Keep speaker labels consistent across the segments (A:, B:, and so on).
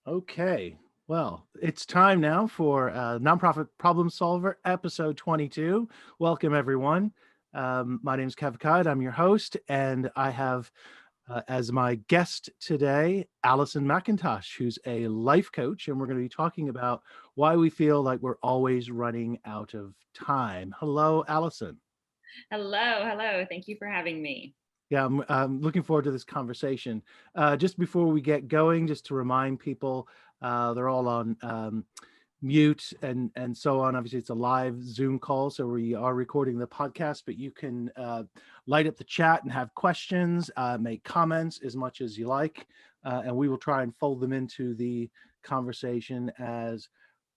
A: Okay, well, it's time now for Nonprofit Problem Solver, episode 22. Welcome, everyone. My name is Kev Kide. I'm your host, and I have as my guest today Allison McIntosh, who's a life coach, and we're going to be talking about why we feel like we're always running out of time. Hello, Allison.
B: Hello. Thank you for having me.
A: Yeah, I'm looking forward to this conversation. Just before we get going, just to remind people, they're all on mute and so on. Obviously, it's a live Zoom call, so we are recording the podcast, but you can light up the chat and have questions, make comments as much as you like, and we will try and fold them into the conversation as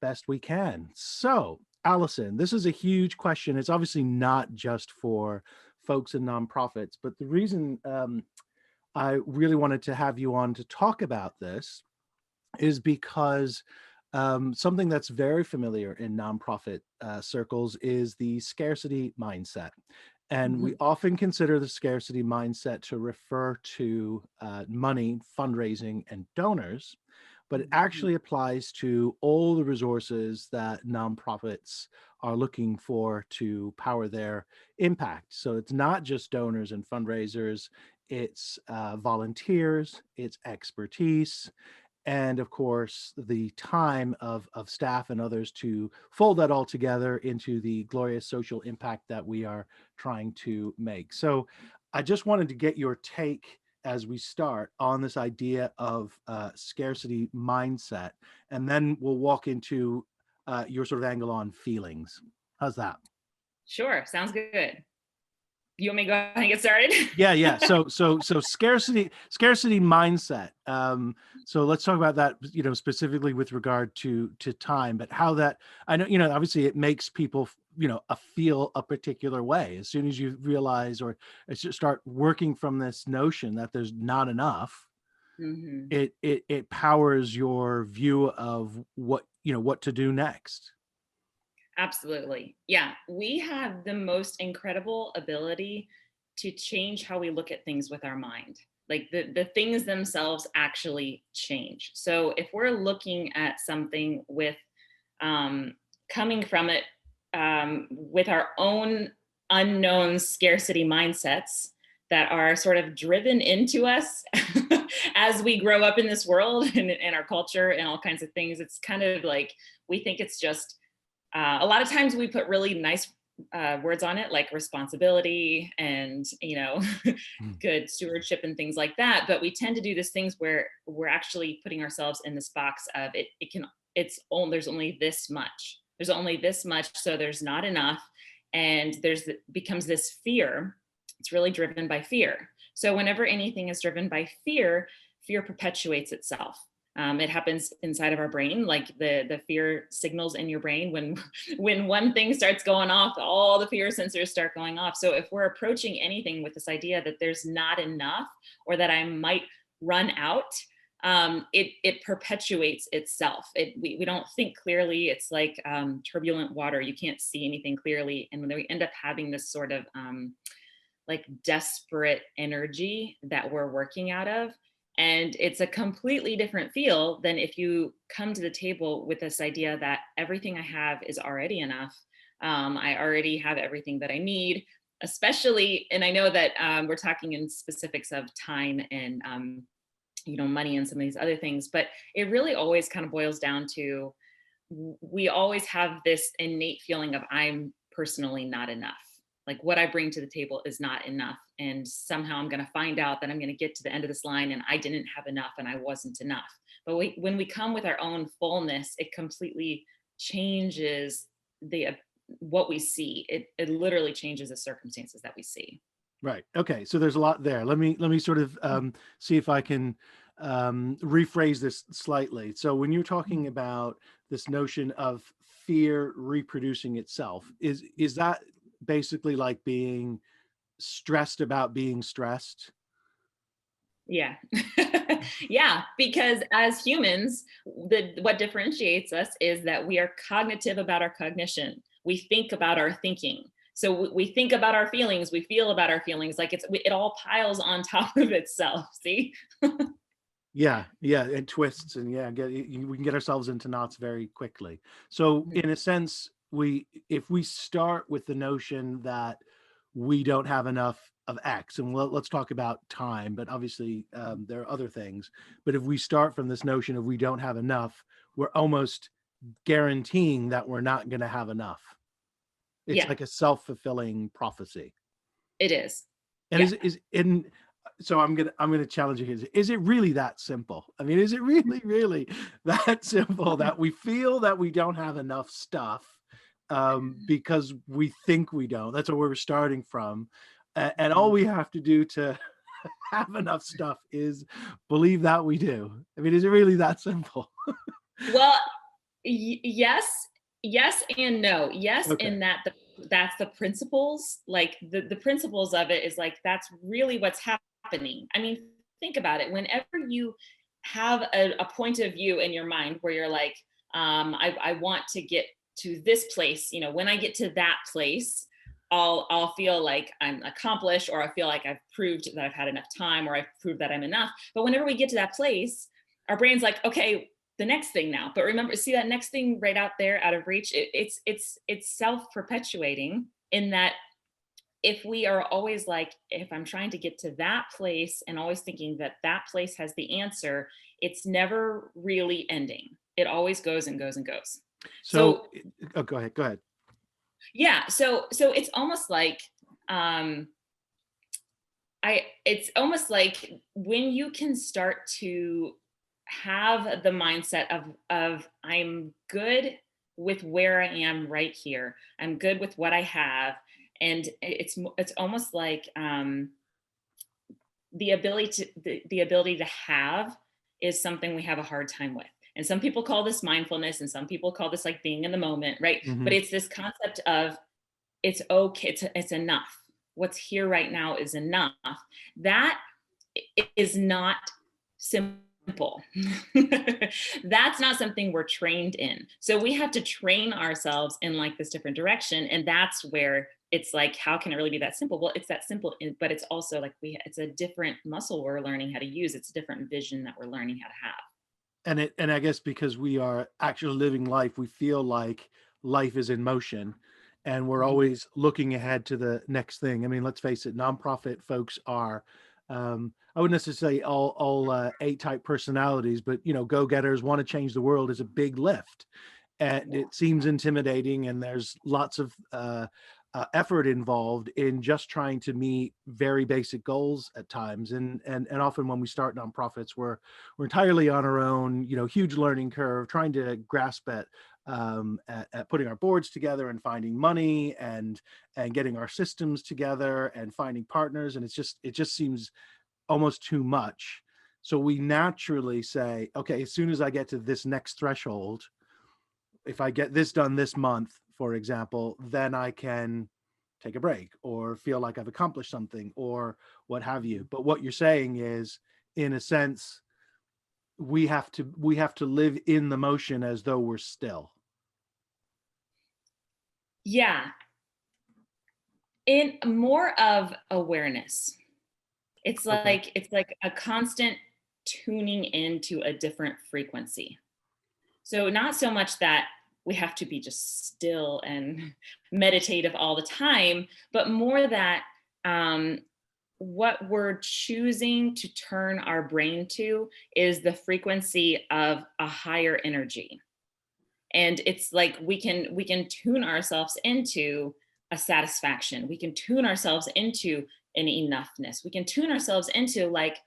A: best we can. So, Allison, this is a huge question. It's obviously not just for folks in nonprofits, but the reason I really wanted to have you on to talk about this is because something that's very familiar in nonprofit circles is the scarcity mindset. And we
B: Mhm.
A: often consider the scarcity mindset to refer to money, fundraising, and donors, but it
B: Mhm.
A: actually applies to all the resources that nonprofits are looking for to power their impact. So it's not just donors and fundraisers, it's volunteers, it's expertise, and of course the time of staff and others to fold that all together into the glorious social impact that we are trying to make. So I just wanted to get your take as we start on this idea of scarcity mindset, and then we'll walk into your sort of angle on feelings. How's that?
B: Sure, sounds good. You want me to go ahead and get started?
A: Yeah. So scarcity mindset. So let's talk about that, specifically with regard to time, but how that, I know, obviously it makes people, feel a particular way as soon as you realize or start working from this notion that there's not enough.
B: Mhm.
A: It powers your view of what to do next.
B: Absolutely. Yeah, we have the most incredible ability to change how we look at things with our mind. Like the things themselves actually change. So if we're looking at something with um, coming from it with our own unknown scarcity mindsets that are sort of driven into us as we grow up in this world and our culture and all kinds of things, it's kind of like we think it's just a lot of times we put really nice words on it like responsibility and
A: Mm.
B: good stewardship and things like that, but we tend to do these things where we're actually putting ourselves in this box of there's only this much, so there's not enough, and becomes this fear. It's really driven by fear. So whenever anything is driven by fear, fear perpetuates itself. It happens inside of our brain, like the fear signals in your brain. When when one thing starts going off, all the fear sensors start going off. So if we're approaching anything with this idea that there's not enough or that I might run out, it perpetuates itself. We don't think clearly. It's like turbulent water. You can't see anything clearly, and when we end up having this sort of like desperate energy that we're working out of. And it's a completely different feel than if you come to the table with this idea that everything I have is already enough. I already have everything that I need, especially, and I know that we're talking in specifics of time and, money and some of these other things, but it really always kind of boils down to we always have this innate feeling of I'm personally not enough. Like what I bring to the table is not enough. And somehow I'm going to find out that I'm going to get to the end of this line and I didn't have enough and I wasn't enough. But when we come with our own fullness, it completely changes what we see. It literally changes the circumstances that we see.
A: Right. Okay. So there's a lot there. Let me sort of see if I can rephrase this slightly. So when you're talking about this notion of fear reproducing itself, is that basically like being stressed about being stressed?
B: Yeah. Yeah, because as humans, what differentiates us is that we are cognitive about our cognition. We think about our thinking. So we think about our feelings, we feel about our feelings, like it all piles on top of itself. See?
A: Yeah, yeah, and twists, and yeah, we can get ourselves into knots very quickly. So
B: Mhm.
A: in a sense, if we start with the notion that we don't have enough of X, and let's talk about time, but obviously there are other things. But if we start from this notion of we don't have enough, we're almost guaranteeing that we're not going to have enough. It's
B: Yeah,
A: like a self-fulfilling prophecy.
B: it is.
A: And
B: Yeah.
A: is in so I'm gonna challenge you here. Is it really that simple? I mean, is it really, really that simple that we feel that we don't have enough stuff because we think we don't? That's where we're starting from. And all
B: Mhm.
A: we have to do to have enough stuff is believe that we do. I mean, is it really that simple?
B: Well, yes, yes and no. Yes,
A: Okay.
B: in that that's the principles, like the principles of it is like that's really what's happening. I mean, think about it. Whenever you have a point of view in your mind where you're like, I want to get to this place. You know, when I get to that place, I'll feel like I'm accomplished, or I feel like I've proved that I've had enough time, or I've proved that I'm enough. But whenever we get to that place, our brain's like, okay, the next thing now. But remember, see that next thing right out there, out of reach. It's self perpetuating in that if we are always like, if I'm trying to get to that place and always thinking that that place has the answer, it's never really ending. It always goes and goes and goes.
A: So
B: So
A: oh, go ahead. Go ahead.
B: yeah, so it's almost like um it's almost like when you can start to have the mindset of I'm good with where I am right here. I'm good with what I have, and it's almost like the ability to have is something we have a hard time with. And some people call this mindfulness, and some people call this like being in the moment, right? But
A: Mhm.
B: it's this concept of it's okay, it's enough. What's here right now is enough. That is not simple. That's not something we're trained in. So we have to train ourselves in like this different direction. And that's where it's like, how can it really be that simple? Well, it's that simple, but it's also like it's a different muscle we're learning how to use. It's a different vision that we're learning how to have.
A: And I guess because we are actually living life, we feel like life is in motion and we're
B: Mhm.
A: always looking ahead to the next thing. I mean, let's face it, nonprofit folks are I wouldn't necessarily say all A-type personalities, but go-getters want to change the world is a big lift. And
B: Yeah.
A: it seems intimidating, and there's lots of effort involved in just trying to meet very basic goals at times. And often when we start nonprofits, we're entirely on our own. Huge learning curve, trying to grasp at putting our boards together and finding money and getting our systems together and finding partners. And it just seems almost too much. So we naturally say, okay, as soon as I get to this next threshold, if I get this done this month, for example, then I can take a break or feel like I've accomplished something or what have you. But what you're saying is, in a sense, we have to live in the motion as though we're still.
B: Yeah. In more of awareness.
A: Okay.
B: It's like a constant tuning into a different frequency. So not so much that we have to be just still and meditative all the time, but more that um, what we're choosing to turn our brain to is the frequency of a higher energy. And it's like we can tune ourselves into a satisfaction. We can tune ourselves into an enoughness. We can tune ourselves into like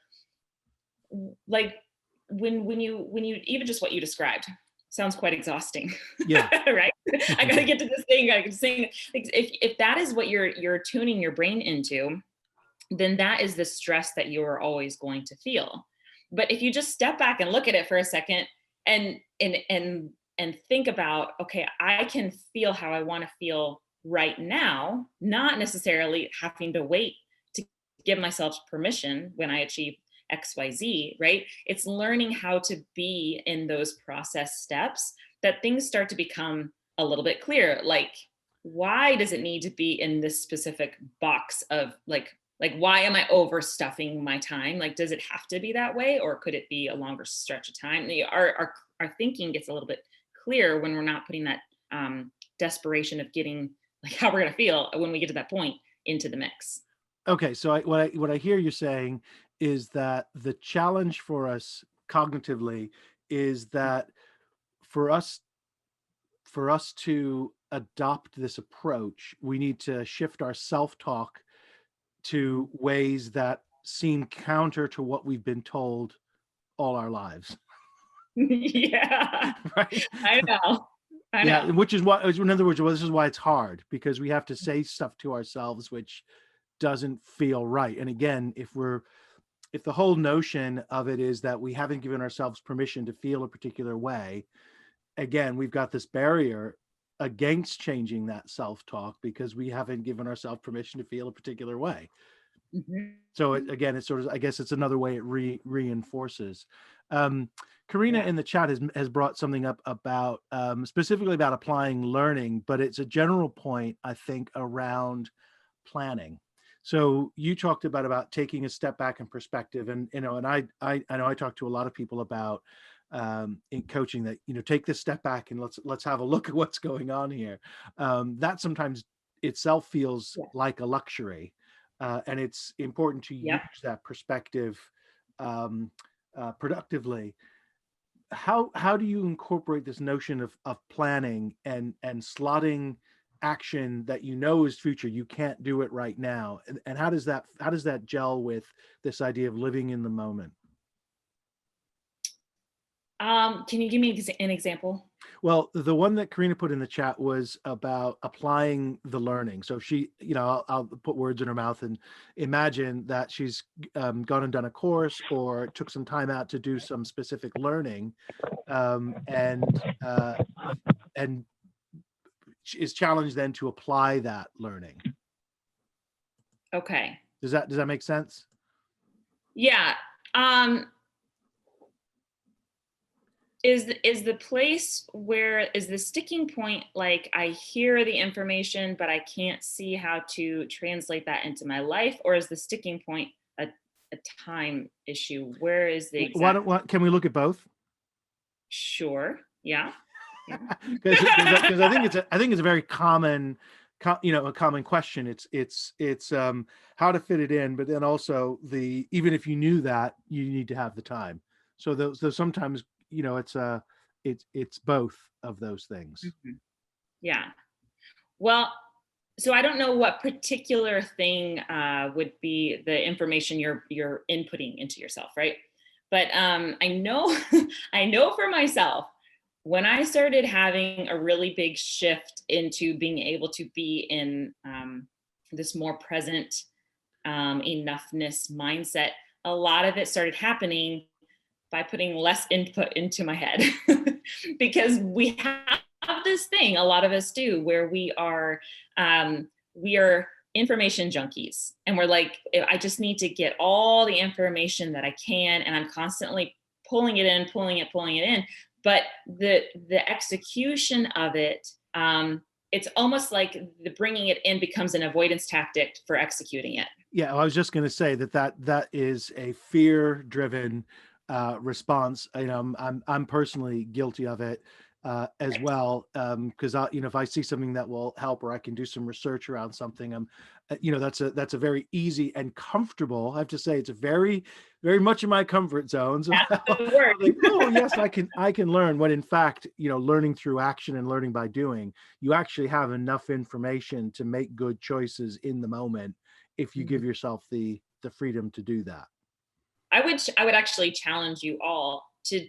B: when you even just what you described sounds quite exhausting.
A: Yeah.
B: Right, I gotta get to this thing, I can sing. Like, if that is what you're tuning your brain into, then that is the stress that you are always going to feel. But if you just step back and look at it for a second and and think about, okay, I can feel how I want to feel right now, not necessarily having to wait to give myself permission when I achieve XYZ, right? It's learning how to be in those process steps that things start to become a little bit clearer. Like, why does it need to be in this specific box of Like, why am I overstuffing my time? Like, does it have to be that way, or could it be a longer stretch of time? Our thinking gets a little bit clearer when we're not putting that desperation of getting like how we're going to feel when we get to that point into the mix.
A: Okay, so what I hear you saying is that the challenge for us cognitively is that for us to adopt this approach, we need to shift our self-talk to ways that seem counter to what we've been told all our lives.
B: Yeah,
A: Right?
B: I know. I
A: Yeah,
B: know.
A: which is what, in other words, well, this is why it's hard, because we have to say stuff to ourselves which doesn't feel right. And again, if the whole notion of it is that we haven't given ourselves permission to feel a particular way, again, we've got this barrier against changing that self-talk because we haven't given ourselves permission to feel a particular way. So again, it's sort of, I guess it's another way it reinforces. Karina
B: Yeah.
A: in the chat has brought something up about specifically about applying learning, but it's a general point, I think, around planning. So you talked about taking a step back in perspective, and and I know I talk to a lot of people about in coaching that take this step back and let's have a look at what's going on here. That sometimes itself feels
B: Yeah.
A: like a luxury, and it's important to use
B: Yep.
A: that perspective um, productively. How do you incorporate this notion of planning and slotting action that is future? You can't do it right now, and how does that gel with this idea of living in the moment?
B: Can you give me an example?
A: Well, the one that Karina put in the chat was about applying the learning. So she, I'll put words in her mouth and imagine that she's gone and done a course or took some time out to do some specific learning, and is challenged then to apply that learning.
B: Okay.
A: Does that make sense?
B: Yeah. Is the place where is the sticking point, like I hear the information but I can't see how to translate that into my life, or is the sticking point a time issue? Where is the exact?
A: Can we look at both?
B: Sure. Yeah. Yeah.
A: Because I think it's a very common a common question. It's how to fit it in, but then also even if you knew that, you need to have the time. So those sometimes it's both of those things.
B: Mhm. Yeah. Well, so I don't know what particular thing would be the information you're inputting into yourself, right? But I know I know for myself, when I started having a really big shift into being able to be in this more present enoughness mindset, a lot of it started happening by putting less input into my head because we have this thing, a lot of us do, where we are information junkies, and we're like, I just need to get all the information that I can, and I'm constantly pulling it in, pulling it in. But the execution of it, it's almost like the bringing it in becomes an avoidance tactic for executing it.
A: Yeah, I was just going to say that is a fear-driven response. I'm personally guilty of it as
B: Right.
A: well, because if I see something that will help or I can do some research around something, that's a very easy and comfortable. I have to say, it's a very, very much in my comfort zone. So
B: That's
A: I'm
B: the word.
A: like, oh yes, I can learn. When in fact, learning through action and learning by doing, you actually have enough information to make good choices in the moment if you give yourself the freedom to do that.
B: I would actually challenge you all to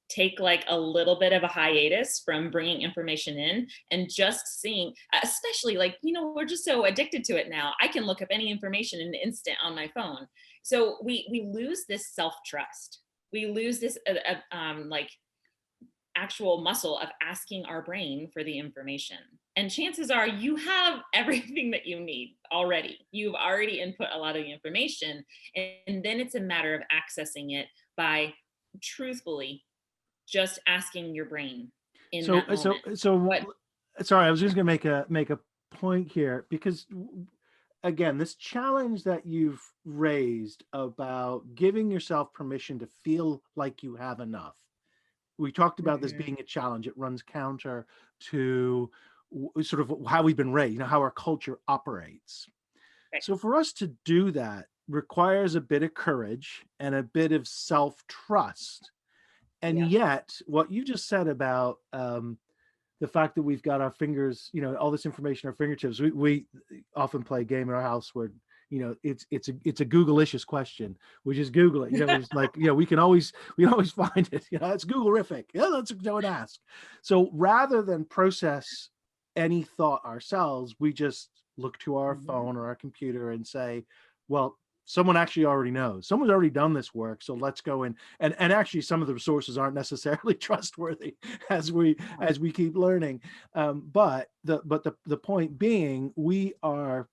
B: take like a little bit of a hiatus from bringing information in and just seeing, especially like, we're just so addicted to it now. I can look up any information in an instant on my phone. So we lose this self-trust. We lose this like actual muscle of asking our brain for the information. And chances are you have everything that you need already. You've already input a lot of the information. And then it's a matter of accessing it by truthfully just asking your brain in
A: So
B: that moment.
A: so
B: What?
A: sorry, I was just going to make a point here because again, this challenge that you've raised about giving yourself permission to feel like you have enough. We talked about this
B: Mhm.
A: being a challenge. It runs counter to sort of how we've been raised, how our culture operates.
B: Right.
A: So for us to do that requires a bit of courage and a bit of self-trust. And
B: Yep.
A: yet, what you just said about the fact that we've got our fingers, all this information at our fingertips. We often play a game in our house where it's a Google-licious question. We just Google it. It's like we always find it. It's Google-rific. Yeah, let's go and ask. So rather than process any thought ourselves, we just look to our
B: Mhm.
A: phone or our computer and say, well, someone actually already knows. Someone's already done this work, so let's go in. And actually, some of the sources aren't necessarily trustworthy as we keep learning. But the point being, we are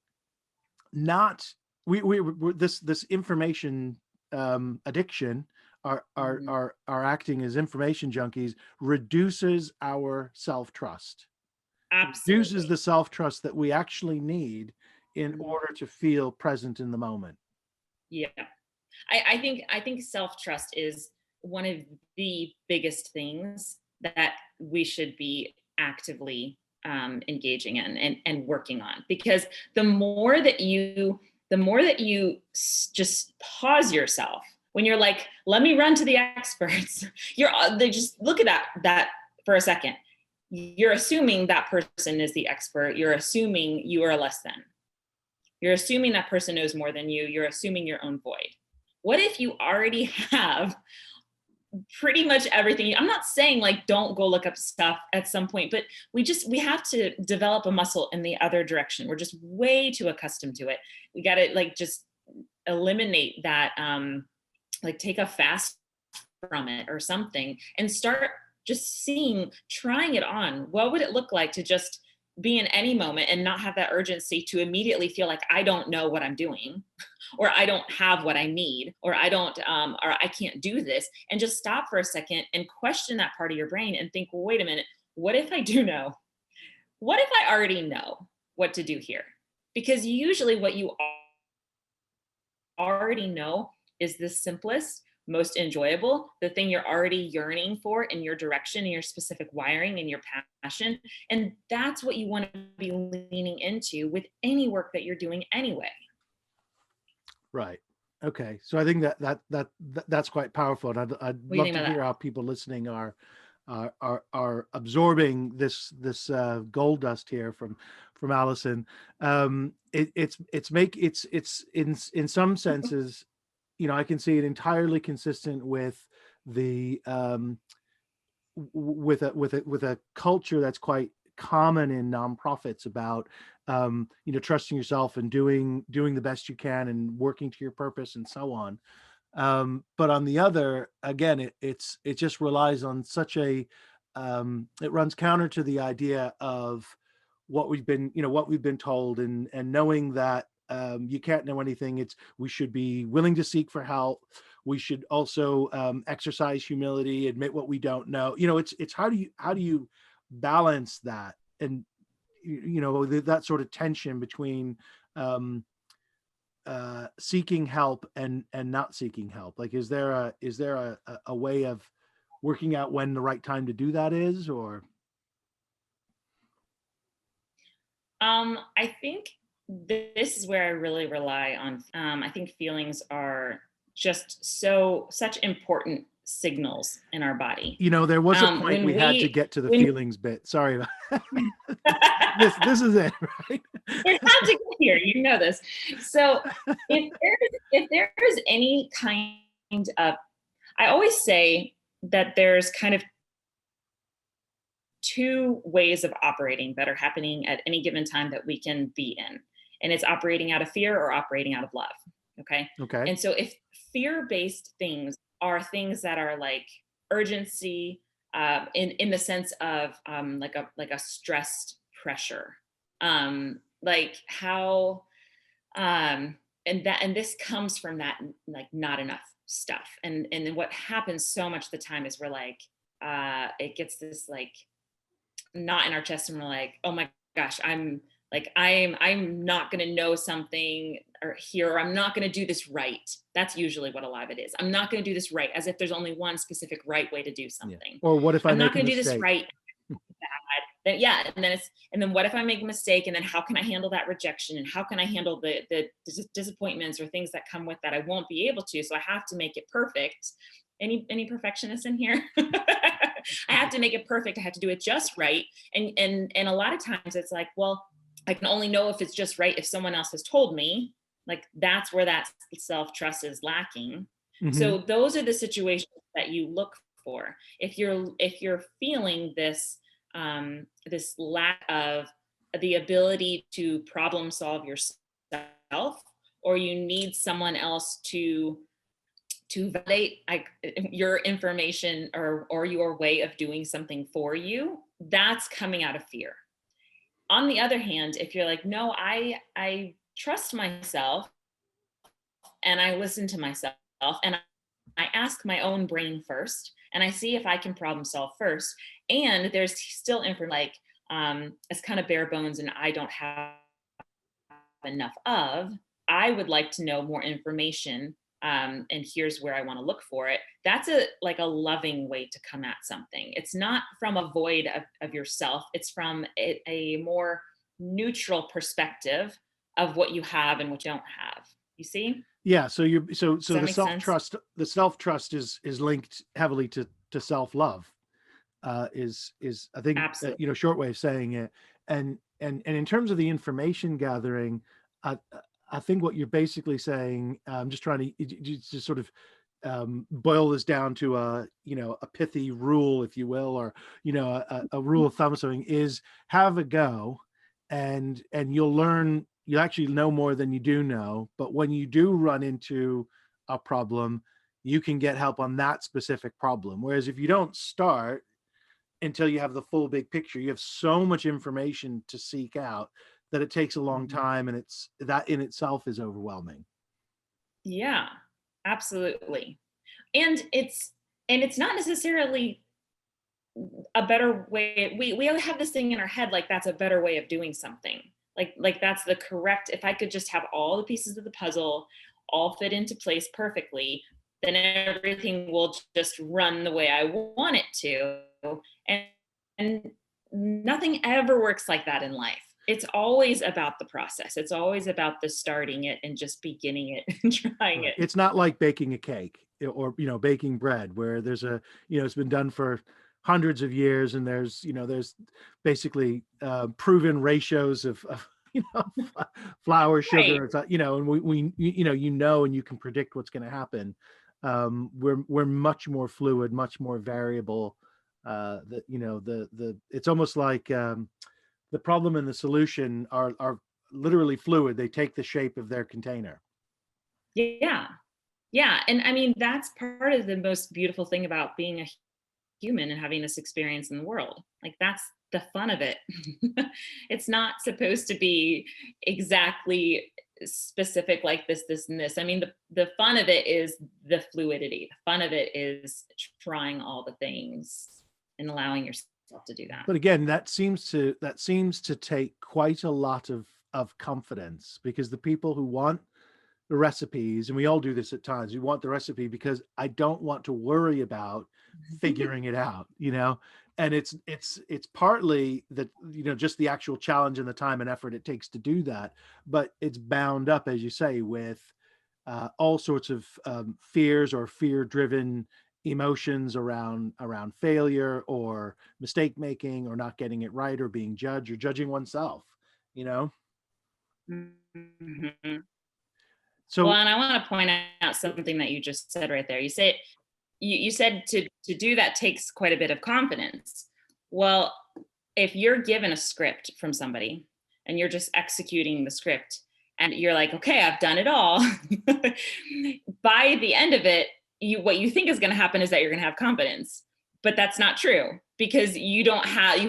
A: not we're this information addiction.
B: Mhm.
A: Our acting as information junkies reduces our self-trust, reduces
B: Absolutely.
A: the self-trust that we actually need in
B: Mhm.
A: order to feel present in the moment.
B: Yeah. I think self-trust is one of the biggest things that we should be actively engaging in and working on, because the more that you just pause yourself when you're like, let me run to the experts. They just look at that for a second. You're assuming that person is the expert. You're assuming you are less than. You're assuming that person knows more than you. You're assuming your own void. What if you already have pretty much everything? I'm not saying like don't go look up stuff at some point, but we have to develop a muscle in the other direction. We're just way too accustomed to it. We got to like just eliminate that, like take a fast from it or something and start just trying it on. What would it look like to just be in any moment and not have that urgency to immediately feel like I don't know what I'm doing, or I don't have what I need, or I can't do this, and just stop for a second and question that part of your brain and think, well, wait a minute, what if I do know? What if I already know what to do here? Because usually what you already know is the simplest, most enjoyable, the thing you're already yearning for in your direction, in your specific wiring, and your passion. And that's what you want to be leaning into with any work that you're doing anyway.
A: Right. Okay. So I think that's quite powerful, and I'd
B: What do you
A: love
B: think
A: to
B: about that?
A: hear how people listening are absorbing this gold dust here from Allison. It's in some senses, I can see it entirely consistent with the with a culture that's quite common in nonprofits about trusting yourself and doing the best you can and working to your purpose and so on. But on the other, again, it just relies on such it runs counter to the idea of what we've been told, and knowing that you can't know anything. We should be willing to seek for help. We should also exercise humility, admit what we don't know. It's how do you balance that, and that sort of tension between um, seeking help and not seeking help. Like, is there a way of working out when the right time to do that is, or
B: I think this is where I really rely on. I think feelings are just such important signals in our body.
A: there was a point
B: When
A: we had to
B: we
A: get to the
B: when
A: feelings bit. Sorry about this is it, right?
B: it had to get here, you know this. So if there is any kind of, I always say that there's kind of two ways of operating that are happening at any given time that we can be in. And it's operating out of fear or operating out of love. Okay.
A: Okay.
B: And so if fear based things are things that are like urgency, in the sense of like a stressed pressure, like how, and this comes from that, like not enough stuff. And then what happens so much of the time is we're like, it gets this like knot in our chest, and we're like, oh my gosh, I'm Like I'm not going to know something or here, or I'm not going to do this right. That's usually what a lot of it is. I'm not going to do this right, as if there's only one specific right way to do
A: Yeah.
B: something.
A: Or what if I
B: I'm not
A: make a
B: going to do this
A: mistake?
B: right. Then yeah, and then what if I make a mistake, and then how can I handle that rejection, and how can I handle the disappointments or things that come with that? I won't be able to, so I have to make it perfect. Any perfectionists in here? I have to make it perfect. I have to do it just right. And a lot of times it's like, well, I can only know if it's just right if someone else has told me. Like that's where that self-trust is lacking.
A: Hmm.
B: So those are the situations that you look for. If you're feeling this lack of the ability to problem solve yourself, or you need someone else to validate like your information or your way of doing something for you, that's coming out of fear. On the other hand, if you're like, no, I trust myself and I listen to myself and I ask my own brain first and I see if I can problem solve first. And there's still information like it's kind of bare bones and I don't have enough of. I would like to know more information. And here's where I want to look for it. That's a loving way to come at something. It's not from a void of yourself. It's from a more neutral perspective of what you have and what you don't have. You see?
A: Yeah. So
B: Does
A: so
B: that make sense?
A: the self trust is linked heavily to self love. Is I think
B: Absolutely.
A: short way of saying it. And in terms of the information gathering, I I think what you're basically saying, I'm just trying to sort of boil this down to a pithy rule, if you will, or a rule of thumb. Something is have a go, and you'll learn. You actually know more than you do know. But when you do run into a problem, you can get help on that specific problem. Whereas if you don't start until you have the full big picture, you have so much information to seek out that it takes a long
B: Mhm.
A: time, and it's that in itself is overwhelming.
B: Yeah, absolutely. And it's not necessarily a better way. We have this thing in our head like that's a better way of doing something. Like that's the correct. If I could just have all the pieces of the puzzle all fit into place perfectly, then everything will just run the way I want it to. And and nothing ever works like that in life. It's always about the process. It's always about the starting it and just beginning it and trying
A: Right.
B: it.
A: It's not like baking a cake or baking bread where there's it's been done for hundreds of years, and there's basically proven ratios of flour,
B: Right.
A: sugar, and and you can predict what's going to happen. We're much more fluid, much more variable. The it's almost like the problem and the solution are literally fluid. They take the shape of their container.
B: Yeah. Yeah, and I mean, that's part of the most beautiful thing about being a human and having this experience in the world. Like that's the fun of it. It's not supposed to be exactly specific like this, and this. I mean, the fun of it is the fluidity. The fun of it is trying all the things and allowing yourself to do that.
A: But again, that seems to take quite a lot of confidence, because the people who want the recipes, and we all do this at times, we want the recipe because I don't want to worry about figuring it out, and it's partly that, just the actual challenge and the time and effort it takes to do that, but it's bound up, as you say, with all sorts of fears or fear driven emotions around failure or mistake making or not getting it right or being judged or judging oneself, you know
B: Mhm. Well,
A: so
B: and I want to point out something that you just said right there. You said to do that takes quite a bit of confidence. Well, if you're given a script from somebody and you're just executing the script and you're like, okay, I've done it all. By the end of it, what you think is going to happen is that you're going to have confidence, but that's not true because you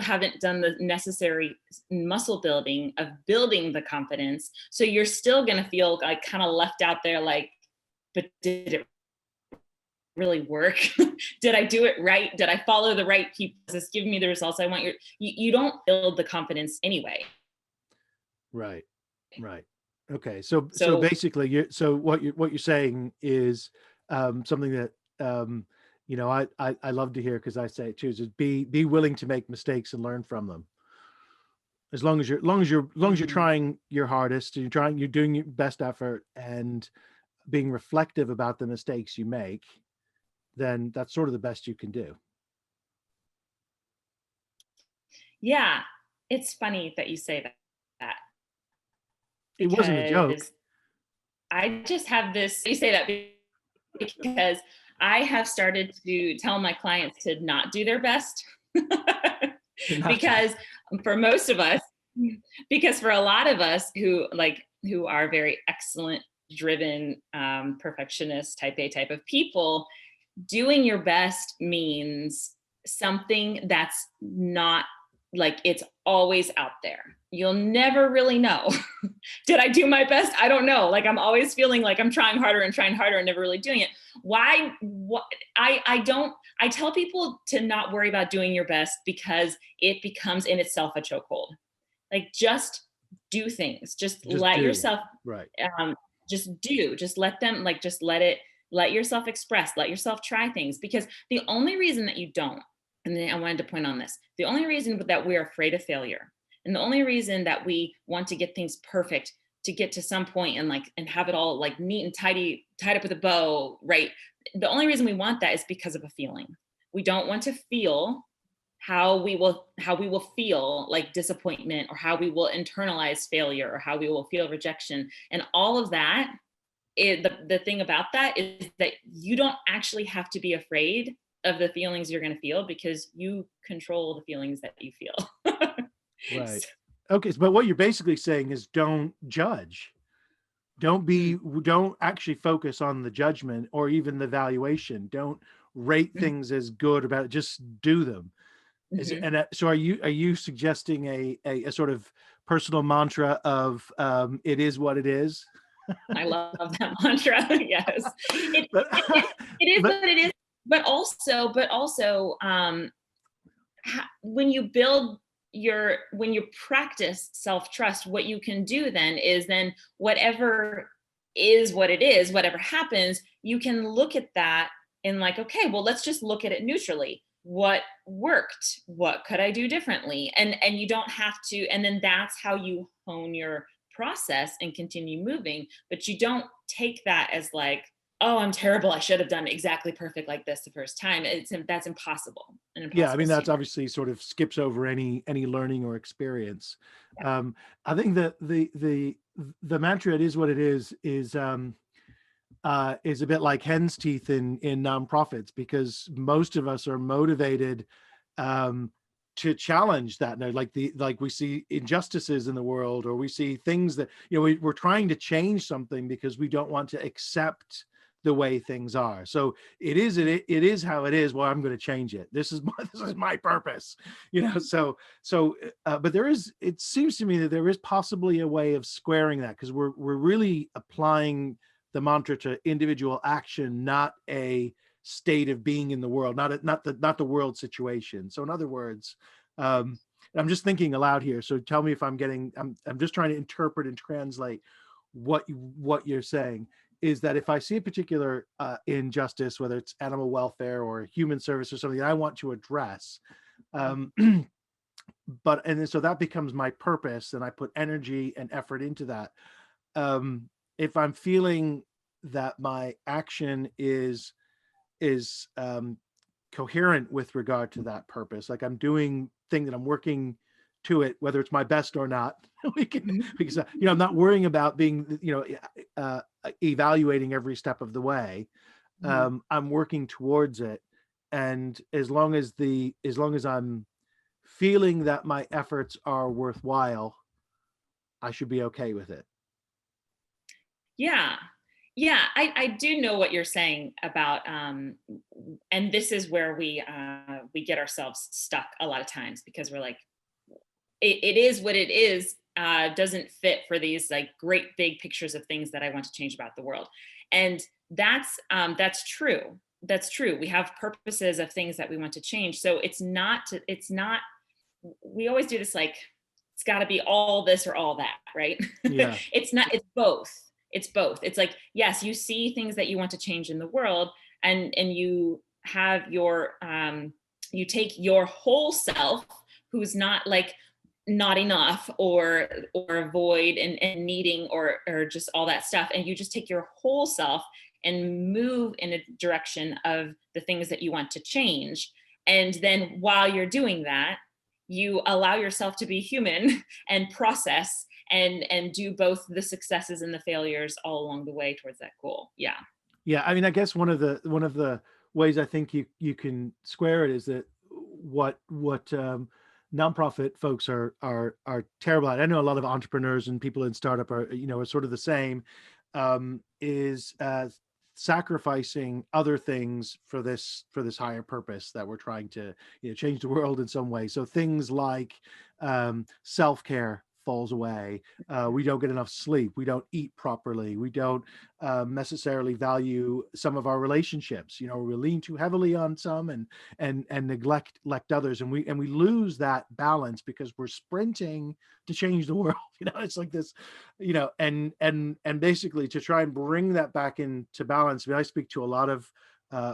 B: haven't done the necessary muscle building of building the confidence. So you're still going to feel like kind of left out there, like, but did it really work? Did I do it right? Did I follow the right people? Is this giving me the results I want? You don't build the confidence anyway.
A: Right. Right. Okay. So
B: So
A: basically, what you're saying is something that I love to hear, because I say it too, is be willing to make mistakes and learn from them. As long as you're
B: mhm.
A: trying your hardest, and you're doing your best effort, and being reflective about the mistakes you make, then that's sort of the best you can do.
B: Yeah, it's funny that you say that
A: It wasn't a joke.
B: because I just have this. You say that because I have started to tell my clients to not do their best.
A: Not to.
B: Because for most of us, because for a lot of us who are very excellent driven perfectionist type A type of people, doing your best means something that's not, like, it's always out there. You'll never really know. Did I do my best? I don't know. Like, I'm always feeling like I'm trying harder and never really doing it. Why? What? I don't. I tell people to not worry about doing your best because it becomes in itself a chokehold. Like, just do things. Just
A: Just
B: let
A: do.
B: yourself.
A: Right.
B: Um, just do. Just let them. Like, just let it. Let yourself express. Let yourself try things, because the only reason that you don't, and then I wanted to point on this, the only reason that we're afraid of failure, and the only reason that we want to get things perfect, to get to some point and have it all like neat and tidy, tied up with a bow, right? The only reason we want that is because of a feeling. We don't want to feel how we will feel like disappointment, or how we will internalize failure, or how we will feel rejection, and all of that. The thing about that is that you don't actually have to be afraid of the feelings you're going to feel, because you control the feelings that you feel.
A: Right.
B: So,
A: Okay. But what you're basically saying is, don't judge.
B: mm,
A: Don't actually focus on the judgment or even the valuation. Don't rate
B: mhm,
A: things as good about it. Just do them. Is it,
B: mhm.
A: and so are you suggesting a sort of personal mantra of it is what it is?
B: I love that mantra. Yes,
A: but
B: it is
A: but
B: what it is. But also, when you build when you practice self trust, what you can do then is, then whatever is what it is, whatever happens, you can look at that and, like, okay, well, let's just look at it neutrally. What worked? What could I do differently? And you don't have to. And then that's how you hone your process and continue moving. But you don't take that as like, oh, I'm terrible, I should have done exactly perfect like this the first time. That's impossible, an
A: Yeah, I
B: impossible
A: mean, that's
B: standard.
A: obviously sort of skips over any learning or experience.
B: Yeah.
A: I think that the mantra, it is what it is a bit like hen's teeth in nonprofits, because most of us are motivated um, to challenge that. No, like we see injustices in the world, or we see things that we're trying to change something because we don't want to accept the way things are. So it is how it is. Well, I'm going to change it. This is my purpose. But it seems to me that there is possibly a way of squaring that, because we're really applying the mantra to individual action, not a state of being in the world, not the world situation. So in other words, I'm just thinking aloud here. So tell me if I'm just trying to interpret and translate what you're saying. Is that if I see a particular injustice, whether it's animal welfare or human service or something that I want to address, um, and then so that becomes my purpose, and I put energy and effort into that. um, if I'm feeling that my action is coherent with regard to that purpose, like I'm doing thing that I'm working to it, whether it's my best or not, we can
B: Mhm.
A: because I'm not worrying about being evaluating every step of the way.
B: Mhm.
A: I'm working towards it, and as long as I'm feeling that my efforts are worthwhile, I should be okay with it.
B: Yeah. Yeah, I do know what you're saying about, and this is where we get ourselves stuck a lot of times, because we're like, it is what it is, doesn't fit for these like great big pictures of things that I want to change about the world. And that's true. That's true. We have purposes of things that we want to change. So it's not we always do this, like, it's got to be all this or all that, right?
A: Yeah.
B: It's not, it's both. It's both. It's like, yes, you see things that you want to change in the world, and you have your you take your whole self, who's not like not enough or void and needing or just all that stuff, and you just take your whole self and move in a direction of the things that you want to change. And then while you're doing that, you allow yourself to be human and process and do both the successes and the failures all along the way towards that goal. Yeah.
A: Yeah, I mean, I guess one of the ways I think you can square it is that what nonprofit folks are terrible at. I know a lot of entrepreneurs and people in startup are sort of the same, is sacrificing other things for this higher purpose that we're trying to change the world in some way. So things like self-care falls away. We don't get enough sleep. We don't eat properly. We don't necessarily value some of our relationships. We lean too heavily on some and neglect others, and we lose that balance because we're sprinting to change the world. It's like this, and basically to try and bring that back into balance. I mean, I speak to a lot of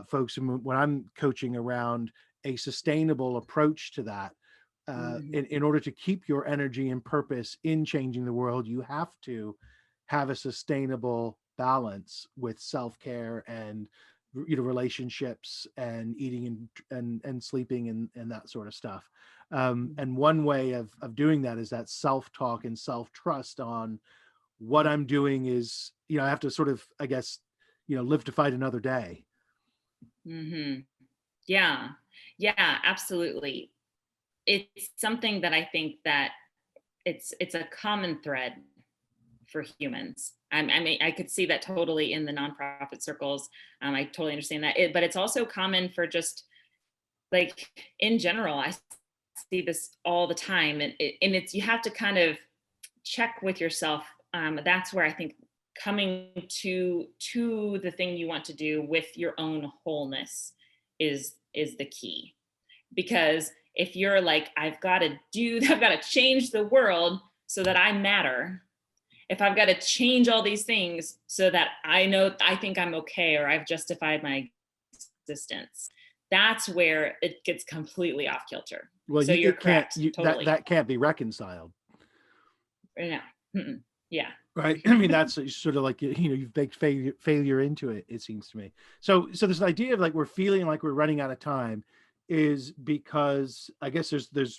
A: folks when I'm coaching around a sustainable approach to that. In order to keep your energy and purpose in changing the world, you have to have a sustainable balance with self-care and relationships and eating and sleeping and that sort of stuff. And one way of doing that is that self-talk and self-trust on what I'm doing is, I have to sort of, I guess, live to fight another day.
B: Mm-hmm. Yeah. Yeah, absolutely. It's something that I think that it's a common thread for humans. I mean, I could see that totally in the nonprofit circles. I totally understand that. But it's also common for just like in general. I see this all the time, and it's you have to kind of check with yourself. That's where I think coming to the thing you want to do with your own wholeness is the key. Because if you're like, I've got to change the world so that I matter. If I've got to change all these things so that I think I'm okay, or I've justified my existence, that's where it gets completely off kilter.
A: Well,
B: So you're
A: it can't,
B: correct. Totally.
A: that can't be reconciled.
B: Yeah. Yeah.
A: Right. I mean, that's sort of like, you've baked failure into it, it seems to me. So this idea of like, we're feeling like we're running out of time is because I guess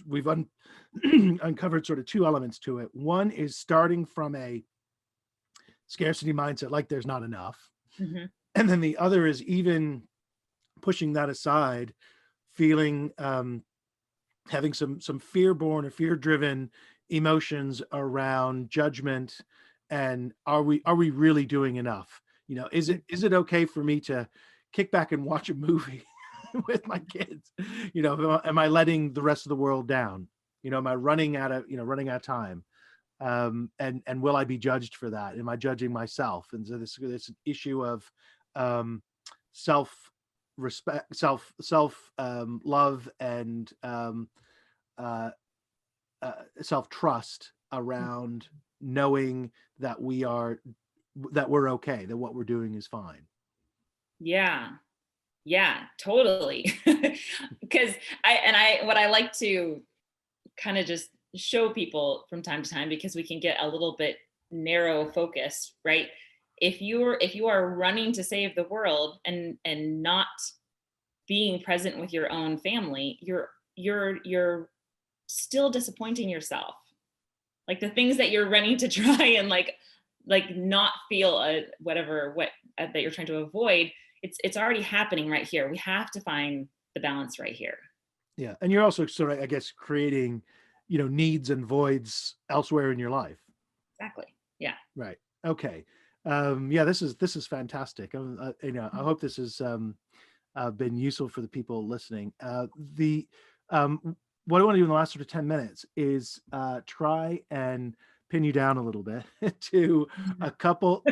A: we've uncovered sort of two elements to it. One is starting from a scarcity mindset, like there's not enough.
B: Mm-hmm.
A: And then the other is even pushing that aside, feeling, having some fear-born or fear-driven emotions around judgment. And are we really doing enough? Is it okay for me to kick back and watch a movie with my kids? Am I letting the rest of the world down? Am I running out of time? And will I be judged for that? Am I judging myself? And so this issue of self respect, self love, and self trust around knowing that we're okay, that what we're doing is fine.
B: Yeah, totally. Because what I like to kind of just show people from time to time, because we can get a little bit narrow focused, right? If you are running to save the world and not being present with your own family, you're still disappointing yourself. Like the things that you're running to try and like not feel that you're trying to avoid, it's already happening right here. We have to find the balance right here.
A: Yeah. And you're also sort of, I guess, creating, needs and voids elsewhere in your life.
B: Exactly. Yeah.
A: Right. Okay. Yeah, this is fantastic. I hope this has been useful for the people listening. What I want to do in the last sort of 10 minutes is try and pin you down a little bit to a couple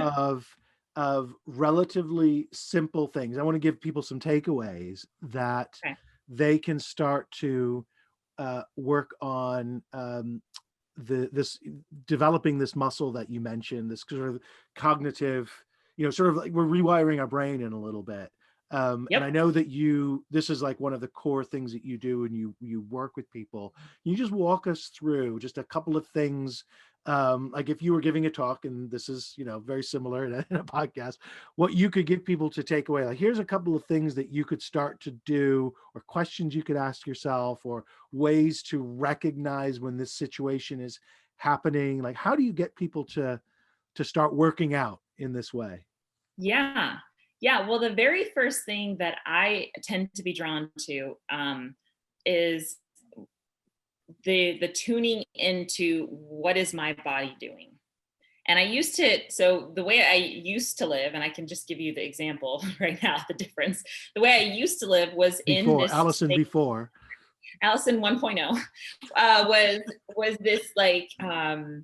A: of relatively simple things. I want to give people some takeaways that
B: Okay.
A: they can start to work on this developing this muscle that you mentioned, this sort of cognitive, sort of like we're rewiring our brain in a little bit. And I know that this is like one of the core things that you do and you work with people. Can you just walk us through just a couple of things? Like if you were giving a talk, and this is, very similar in a podcast, what you could give people to take away, like, here's a couple of things that you could start to do, or questions you could ask yourself, or ways to recognize when this situation is happening. Like, how do you get people to start working out in this way?
B: Yeah. Yeah. Well, the very first thing that I tend to be drawn to is the tuning into what is my body doing. And so the way I used to live, and I can just give you the example right now, the difference. The way I used to live was in this
A: Allison before.
B: Allison 1.0 was this like I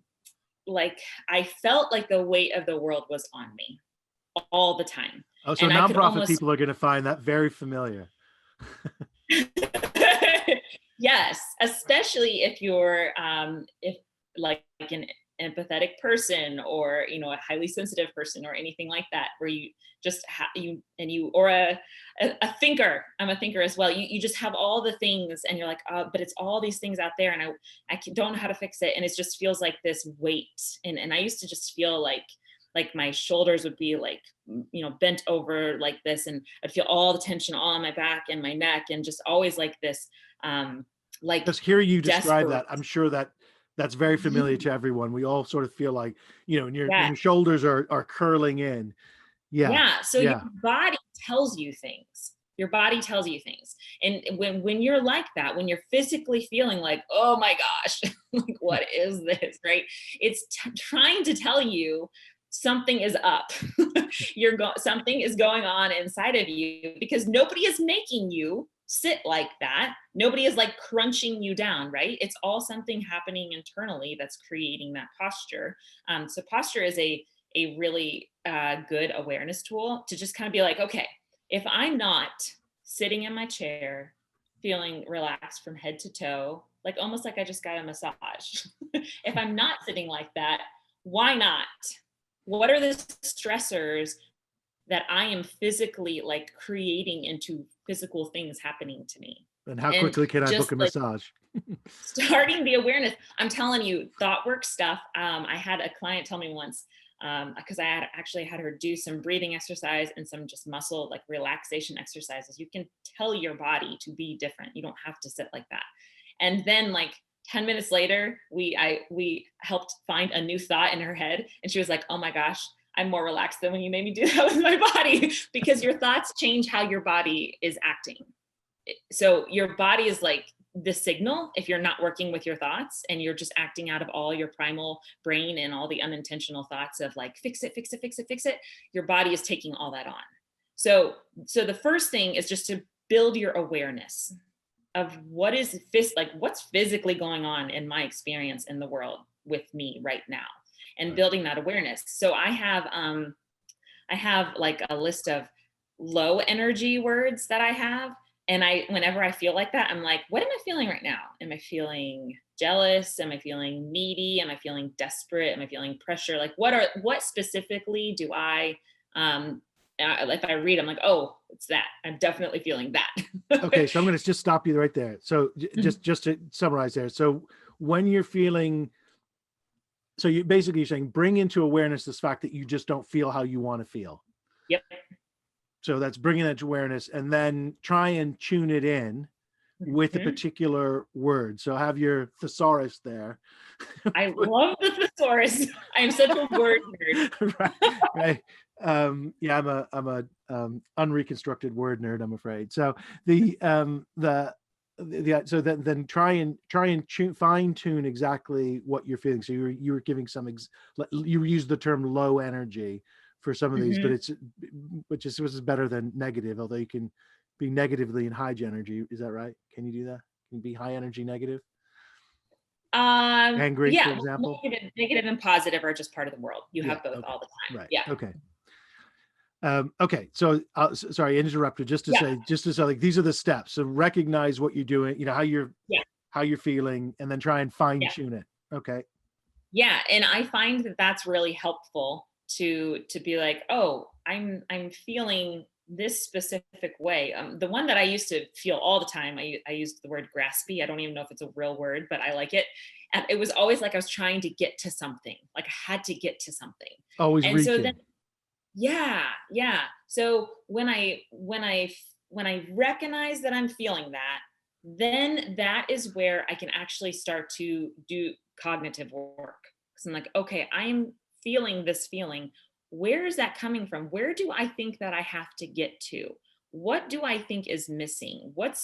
B: felt like the weight of the world was on me all the time.
A: Oh, so
B: and
A: nonprofit people are going to find that very familiar.
B: Yes, especially if you're if like an empathetic person, or a highly sensitive person, or anything like that, where you just or a thinker. I'm a thinker as well. You just have all the things, and you're like, but it's all these things out there, and I don't know how to fix it, and it just feels like this weight. And I used to just feel like my shoulders would be like, bent over like this, and I'd feel all the tension all on my back and my neck, and just always like this, like
A: just hear you describe that. I'm sure that's very familiar to everyone. We all sort of feel like, when your shoulders are curling in. Yeah.
B: So your body tells you things. Your body tells you things. And when you're like that, when you're physically feeling like, oh my gosh, like, what is this, right? It's trying to tell you something is up. Something is going on inside of you, because nobody is making you sit like that. Nobody is like crunching you down, right? It's all something happening internally that's creating that posture. So posture is a really good awareness tool to just kind of be like, okay, if I'm not sitting in my chair feeling relaxed from head to toe, like almost like I just got a massage, if I'm not sitting like that, why not? What are the stressors that I am physically like creating into physical things happening to me?
A: And how quickly can I book a massage?
B: Starting the awareness. I'm telling you, thought work stuff. I had a client tell me once, because I had her do some breathing exercise and some just muscle like relaxation exercises. You can tell your body to be different. You don't have to sit like that. And then like 10 minutes later, we helped find a new thought in her head. And she was like, oh my gosh, I'm more relaxed than when you made me do that with my body. Because your thoughts change how your body is acting. So your body is like the signal. If you're not working with your thoughts and you're just acting out of all your primal brain and all the unintentional thoughts of like, fix it, fix it, fix it, fix it, your body is taking all that on. So the first thing is just to build your awareness of what's physically going on in my experience in the world with me right now, and building that awareness. So I have like a list of low energy words that I have. And whenever I feel like that, I'm like, what am I feeling right now? Am I feeling jealous? Am I feeling needy? Am I feeling desperate? Am I feeling pressure? Like what specifically do I, if I read, I'm like, oh, it's that. I'm definitely feeling that.
A: Okay. So I'm going to just stop you right there. So just to summarize there. So when you're feeling, so you're saying, bring into awareness this fact that you just don't feel how you want to feel.
B: Yep.
A: So that's bringing that to awareness, and then try and tune it in with a particular word. So have your thesaurus there.
B: I love the thesaurus. I'm such a word nerd.
A: Right. Yeah, I'm a unreconstructed word nerd, I'm afraid. So so then try and fine tune exactly what you're feeling. So you were giving you used the term low energy for some of these, but which is better than negative, although you can be negatively in high energy. Is that right? Can you do that? Can you be high energy negative? Angry, for example.
B: Negative and positive are just part of the world. You have both all the time.
A: Right. Yeah. Okay. Okay. So sorry, I interrupted just to say like, these are the steps. So recognize what you're doing, how you're feeling, and then try and fine tune it. Okay.
B: Yeah, and I find that that's really helpful to be like, oh, I'm feeling this specific way. The one that I used to feel all the time, I used the word graspy. I don't even know if it's a real word, but I like it. And it was always like I was trying to get to something, like I had to get to something.
A: Always
B: And so then,
A: reaching.
B: yeah, yeah. So when I recognize that I'm feeling that, then that is where I can actually start to do cognitive work. Because I'm like, okay, I'm feeling this feeling. Where is that coming from? Where do I think that I have to get to? What do I think is missing? What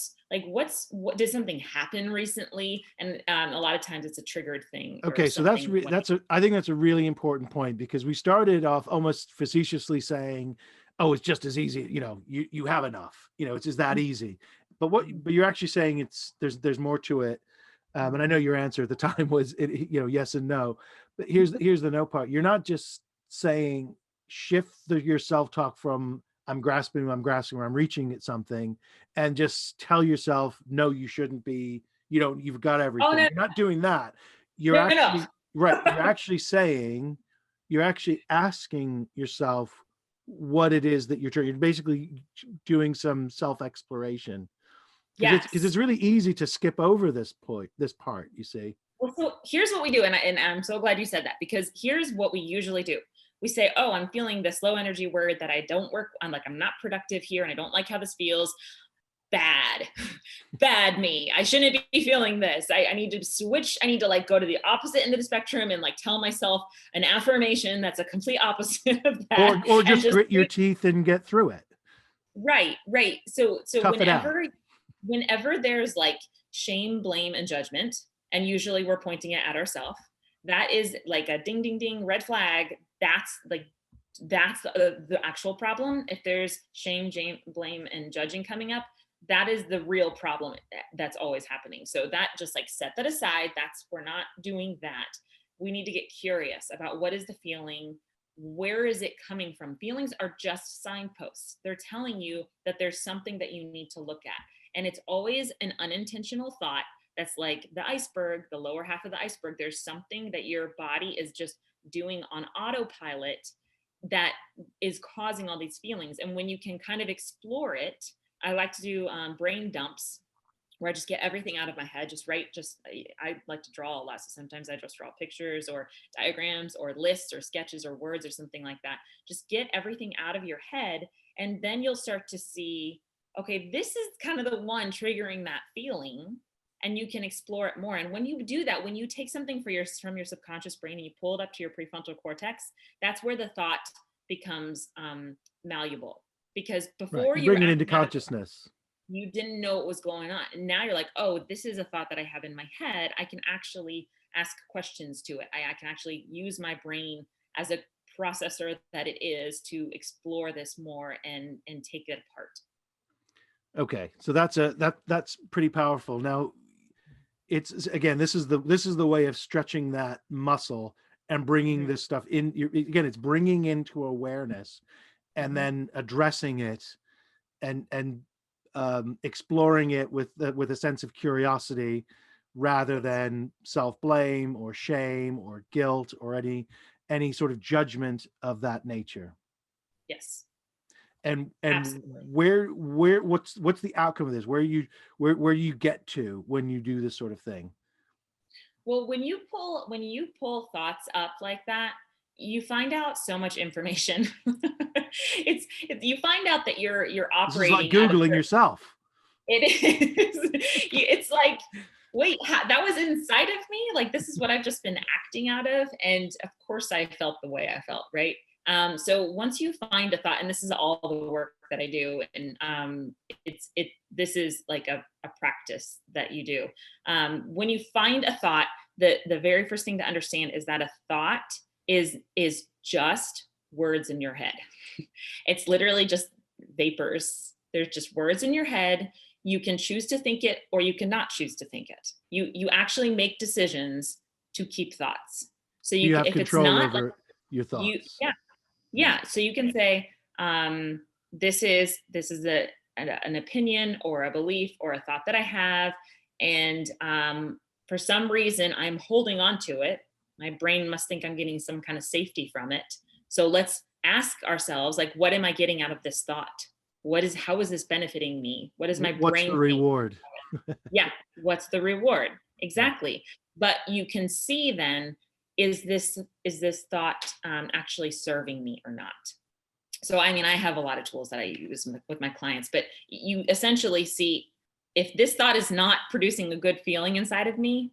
B: did something happen recently? And a lot of times it's a triggered thing or
A: Okay, so
B: something.
A: I think that's a really important point, because we started off almost facetiously saying, "Oh, it's just as easy, you have enough, it's just that easy." But you're actually saying there's more to it. And I know your answer at the time was yes and no, but here's the no part. You're not just saying shift your self talk from I'm reaching at something, and just tell yourself no, you shouldn't be. You've got
B: Oh
A: everything.
B: no,
A: You're not doing that. You're
B: no, no.
A: actually right. You're actually asking yourself what it is that you're trying. You're basically doing some self exploration, because it's
B: Yes.
A: really easy to skip over this part. You see.
B: Well, so here's what we do, and I'm so glad you said that, because here's what we usually do. We say, "Oh, I'm feeling this low energy word that I don't work. I'm not productive here, and I don't like how this feels. Bad, bad me. I shouldn't be feeling this. I need to switch. I need to like go to the opposite end of the spectrum and like tell myself an affirmation that's a complete opposite of that,
A: Or
B: and
A: just
B: just
A: grit your teeth and get through it.
B: right, right. So
A: Tough it out.
B: whenever there's like shame, blame, and judgment, and usually we're pointing it at ourselves, that is like a ding, ding, ding, red flag. That's the actual problem. If there's shame, blame, and judging coming up, that is the real problem that's always happening. So that just like set that aside. We're not doing that. We need to get curious about what is the feeling, where is it coming from. Feelings are just signposts. They're telling you that there's something that you need to look at, and it's always an unintentional thought that's like the iceberg, the lower half of the iceberg. There's something that your body is just doing on autopilot that is causing all these feelings. And when you can kind of explore it, I like to do brain dumps, where I just get everything out of my head. I like to draw a lot. So sometimes I just draw pictures or diagrams or lists or sketches or words or something like that. Just get everything out of your head. And then you'll start to see, okay, this is kind of the one triggering that feeling. And you can explore it more. And when you do that, when you take something from your subconscious brain and you pull it up to your prefrontal cortex, that's where the thought becomes malleable. Because
A: Right.
B: before
A: You
B: you were
A: bring it into
B: acting out of,
A: consciousness.
B: you didn't know what was going on. And now you're like, oh, this is a thought that I have in my head. I can actually ask questions to it. I can actually use my brain as a processor that it is to explore this more and take it apart.
A: Okay, so that's pretty powerful. Now, it's again, this is the way of stretching that muscle and bringing
B: Mhm,
A: this stuff in. Again, it's bringing into awareness, and
B: mhm.
A: then addressing it, and exploring it with a sense of curiosity, rather
B: Yes.
A: than self blame or shame or guilt or any sort of judgment of that nature.
B: Yes.
A: And
B: Absolutely.
A: what's the outcome of this? Where you get to when you do this sort of thing?
B: Well, when you pull thoughts up like that, you find out so much information. You find out that you're
A: This is like
B: operating out of
A: Googling yourself.
B: it is. It's like, wait, that was inside of me. Like this is what I've just been acting out of, and of course I felt the way I felt, right? So once you find a thought, and this is all the work that I do, and this is like a practice that you do. When you find a thought, the very first thing to understand is that a thought is just words in your head. It's literally just vapors. There's just words in your head. You can choose to think it or you cannot choose to think it. You actually make decisions to keep thoughts. So
A: You have
B: if it's
A: control
B: not like
A: over your
B: you,
A: thoughts.
B: yeah,
A: Yeah.
B: yeah. So you can say, this is an opinion or a belief or a thought that I have, and For some reason, I'm holding on to it. My brain must think I'm getting some kind of safety from it. So let's ask ourselves, like, what am I getting out of this thought? How is this benefiting me? What is my
A: What's the
B: brain thinking?
A: reward?
B: Yeah, what's the reward?
A: Yeah.
B: Exactly. But you can see then, is this thought actually serving me or not? So I mean, I have a lot of tools that I use with my clients, but you essentially see, if this thought is not producing a good feeling inside of me,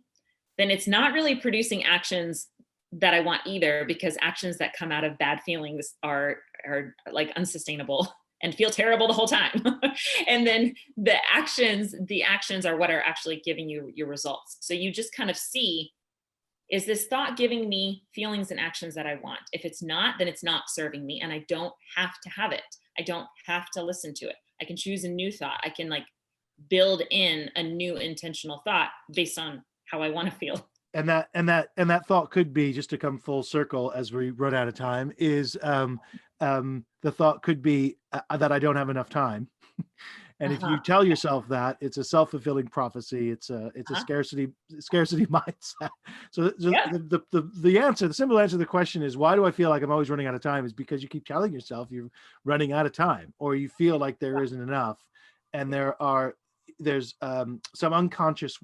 B: then it's not really producing actions that I want either, because actions that come out of bad feelings are like unsustainable and feel terrible the whole time. And then the actions are what are actually giving you your results. So you just kind of see, is this thought giving me feelings and actions that I want? If it's not, then it's not serving me, and I don't have to have it. I don't have to listen to it. I can choose a new thought. I can like build in a new intentional thought based on how I want to feel.
A: And that thought could be, just to come full circle as we run out of time, is the thought could be that I don't have enough time. And if you
B: Uh-huh.
A: tell yourself that, it's a self-fulfilling prophecy. It's a
B: Uh-huh.
A: scarcity mindset. So
B: Yeah.
A: the simple answer to the question is, why do I feel like I'm always running out of time? Is because you keep telling yourself you're running out of time, or you feel like there isn't enough, and there's some unconscious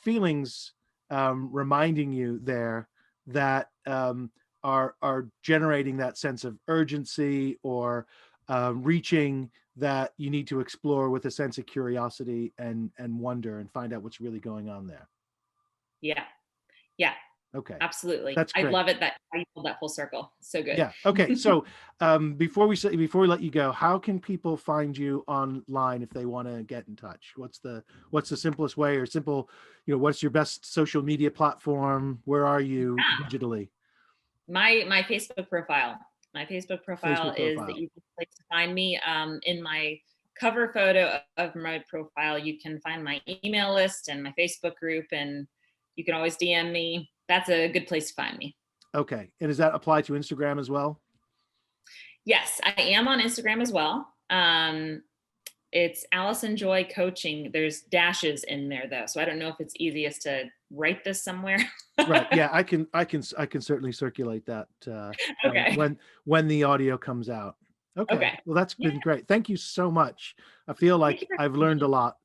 A: feelings reminding you there that are generating that sense of urgency, or reaching, that you need to explore with a sense of curiosity and wonder, and find out what's really going on there.
B: Yeah. Yeah.
A: Okay,
B: Absolutely.
A: that's
B: I
A: great.
B: love it that how you pulled that full circle. So good.
A: Yeah. Okay. So before we let you go, how can people find you online if they want to get in touch? What's the simplest way, or simple, what's your best social media platform? Where are you
B: Yeah.
A: digitally?
B: My Facebook profile. My Facebook profile
A: Facebook
B: is the
A: profile.
B: easiest place to find me. In my cover photo of my profile, you can find my email list and my Facebook group, and you can always DM me. That's a good place to find me.
A: Okay. And does that apply to Instagram as well?
B: Yes, I am on Instagram as well. It's Allison Joy Coaching. There's dashes in there though, so I don't know if it's easiest to write this somewhere.
A: Right. Yeah, I can certainly circulate that
B: Okay.
A: when the audio comes out. Okay.
B: Okay.
A: Well, that's
B: Yeah.
A: been great. Thank you so much. I feel
B: Thank
A: like
B: you for
A: I've
B: having
A: learned a
B: me.
A: lot.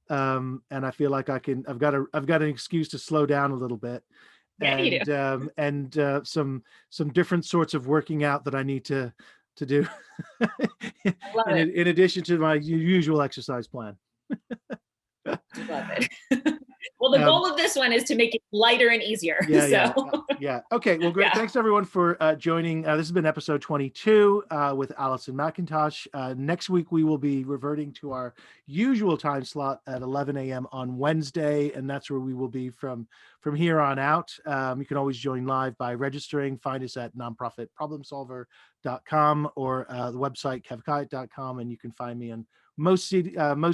A: And I feel like I've got an excuse to slow down a little bit,
B: Yeah, you do.
A: and some different sorts of working out that I need to do
B: I love it.
A: in addition to my usual exercise plan.
B: Love it. Well, the
A: Um,
B: goal of this one is to make it lighter and easier.
A: Yeah,
B: So,
A: yeah. Okay, well, great.
B: yeah.
A: Thanks everyone for joining. This has been episode 22 with Allison McIntosh. Next week we will be reverting to our usual time slot at 11 a.m. on Wednesday, and that's where we will be from here on out. You can always join live by registering. Find us at nonprofitproblemsolver.com, or the website kevkite.com, and you can find me on most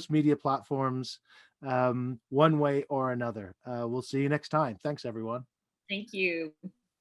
A: media platforms, one way or another. We'll see you next time. Thanks, everyone.
B: Thank you.